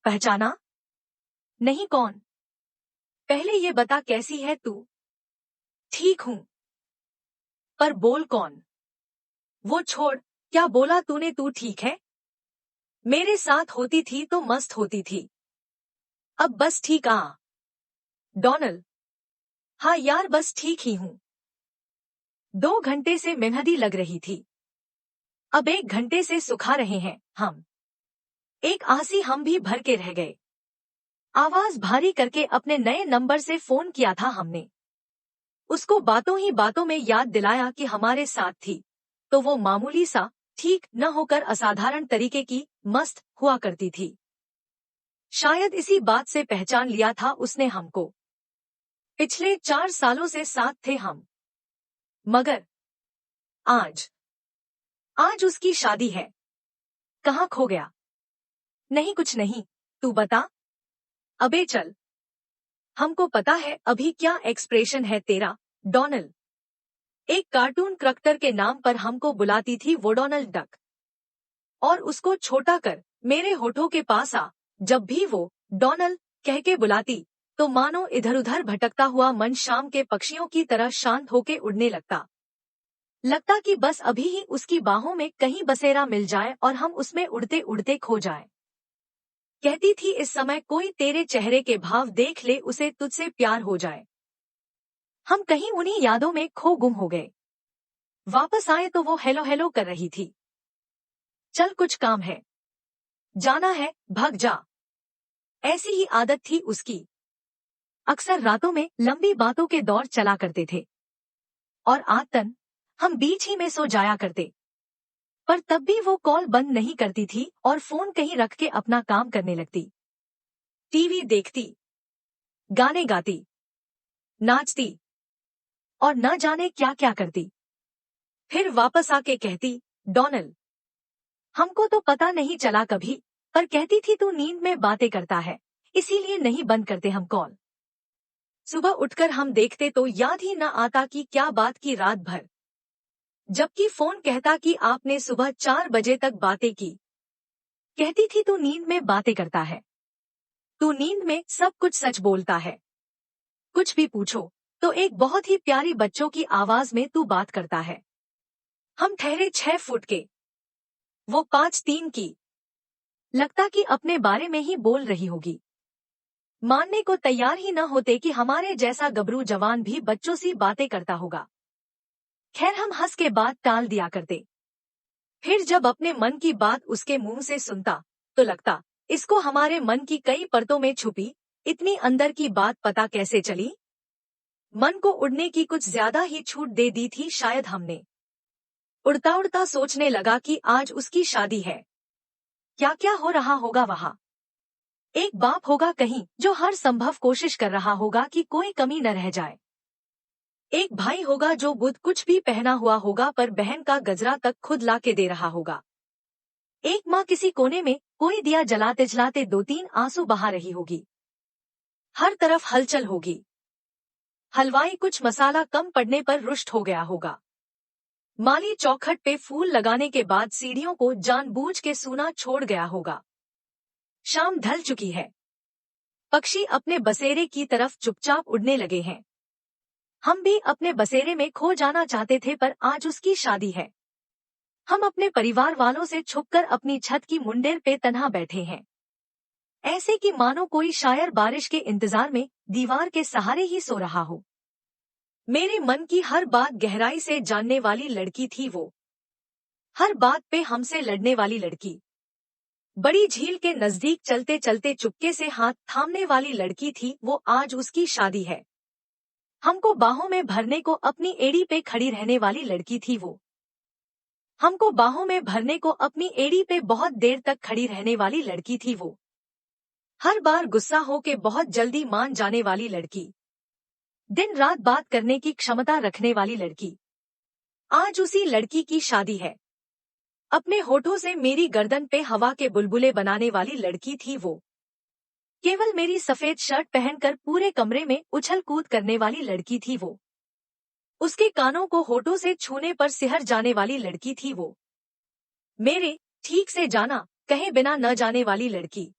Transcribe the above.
पहचाना नहीं? कौन? पहले ये बता कैसी है तू? ठीक हूँ। पर बोल कौन? वो छोड़, क्या बोला तूने? तू ठीक है? मेरे साथ होती थी तो मस्त होती थी। अब बस ठीक आ। डोनल। हाँ यार बस ठीक ही हूँ। 2 घंटे से मेहंदी लग रही थी, अब 1 घंटे से सुखा रहे हैं हम। एक आंसी हम भी भर के रह गए। आवाज भारी करके अपने नए नंबर से फोन किया था हमने। उसको बातों ही बातों में याद दिलाया कि हमारे साथ थी, तो वो मामूली सा ठीक न होकर असाधारण तरीके की मस्त हुआ करती थी। शायद इसी बात से पहचान लिया था उसने हमको। पिछले 4 सालों से साथ थे हम। मगर आज आज उसकी शादी है। कहाँ खो गया? नहीं कुछ नहीं, तू बता। अबे चल, हमको पता है अभी क्या एक्सप्रेशन है तेरा, डोनल। एक कार्टून करैक्टर के नाम पर हमको बुलाती थी वो डोनाल्ड डक। और उसको छोटा कर मेरे होठों के पास आ। जब भी वो डोनल कह के बुलाती तो मानो इधर उधर भटकता हुआ मन शाम के पक्षियों की तरह शांत होके उड़ने लगता कि बस अभी ही उसकी बाहों में कहीं बसेरा मिल जाए और हम उसमें उड़ते उड़ते खो जाएं। कहती थी इस समय कोई तेरे चेहरे के भाव देख ले, उसे तुझसे प्यार हो जाए। हम कहीं उन्हीं यादों में खो गुम हो गए। वापस आए तो वो हेलो हेलो कर रही थी। चल कुछ काम है, जाना है, भाग जा। ऐसी ही आदत थी उसकी। अक्सर रातों में लंबी बातों के दौर चला करते थे और आदतन हम बीच ही में सो जाया करते। पर तब भी वो कॉल बंद नहीं करती थी और फोन कहीं रख के अपना काम करने लगती। टीवी देखती, गाने गाती, नाचती और न जाने क्या क्या करती। फिर वापस आके कहती, डोनल, हमको तो पता नहीं चला कभी, पर कहती थी तू नींद में बातें करता है, इसीलिए नहीं बंद करते हम कॉल। सुबह उठकर हम देखते तो याद ही न आता कि क्या बात की रात भर। जबकि फोन कहता कि आपने सुबह 4 बजे तक बातें की। कहती थी तू नींद में बातें करता है, तू नींद में सब कुछ सच बोलता है। कुछ भी पूछो तो एक बहुत ही प्यारी बच्चों की आवाज में तू बात करता है। हम ठहरे 6 फुट के, वो 5'3" की। लगता कि अपने बारे में ही बोल रही होगी। मानने को तैयार ही न होते कि हमारे जैसा गबरू जवान भी बच्चों सी बातें करता होगा। खैर हम हंस के बात टाल दिया करते। फिर जब अपने मन की बात उसके मुंह से सुनता तो लगता इसको हमारे मन की कई परतों में छुपी इतनी अंदर की बात पता कैसे चली। मन को उड़ने की कुछ ज्यादा ही छूट दे दी थी शायद हमने। उड़ता उड़ता सोचने लगा कि आज उसकी शादी है। क्या क्या हो रहा होगा वहाँ। एक बाप होगा कहीं जो हर संभव कोशिश कर रहा होगा कि कोई कमी न रह जाए। एक भाई होगा जो बुध कुछ भी पहना हुआ होगा पर बहन का गजरा तक खुद ला के दे रहा होगा। एक माँ किसी कोने में कोई दिया जलाते जलाते 2-3 आंसू बहा रही होगी। हर तरफ हलचल होगी। हलवाई कुछ मसाला कम पड़ने पर रुष्ट हो गया होगा। माली चौखट पे फूल लगाने के बाद सीढ़ियों को जानबूझ के सूना छोड़ गया होगा। शाम ढल चुकी है। पक्षी अपने बसेरे की तरफ चुपचाप उड़ने लगे हैं। हम भी अपने बसेरे में खो जाना चाहते थे पर आज उसकी शादी है। हम अपने परिवार वालों से छुपकर अपनी छत की मुंडेर पे तन्हा बैठे हैं। ऐसे कि मानो कोई शायर बारिश के इंतजार में दीवार के सहारे ही सो रहा हो। मेरे मन की हर बात गहराई से जानने वाली लड़की थी वो। हर बात पे हमसे लड़ने वाली लड़की। बड़ी झील के नजदीक चलते चलते चुपके से हाथ थामने वाली लड़की थी वो। आज उसकी शादी है। हमको बाहों में भरने को अपनी एड़ी पे खड़ी रहने वाली लड़की थी वो। हमको बाहों में भरने को अपनी एड़ी पे बहुत देर तक खड़ी रहने वाली लड़की थी वो। हर बार गुस्सा हो के बहुत जल्दी मान जाने वाली लड़की। दिन रात बात करने की क्षमता रखने वाली लड़की। आज उसी लड़की की शादी है। अपने होठों से मेरी गर्दन पे हवा के बुलबुले बनाने वाली लड़की थी वो। केवल मेरी सफेद शर्ट पहनकर पूरे कमरे में उछल कूद करने वाली लड़की थी वो। उसके कानों को होठों से छूने पर सिहर जाने वाली लड़की थी वो। मेरे ठीक से जाना कहे बिना न जाने वाली लड़की।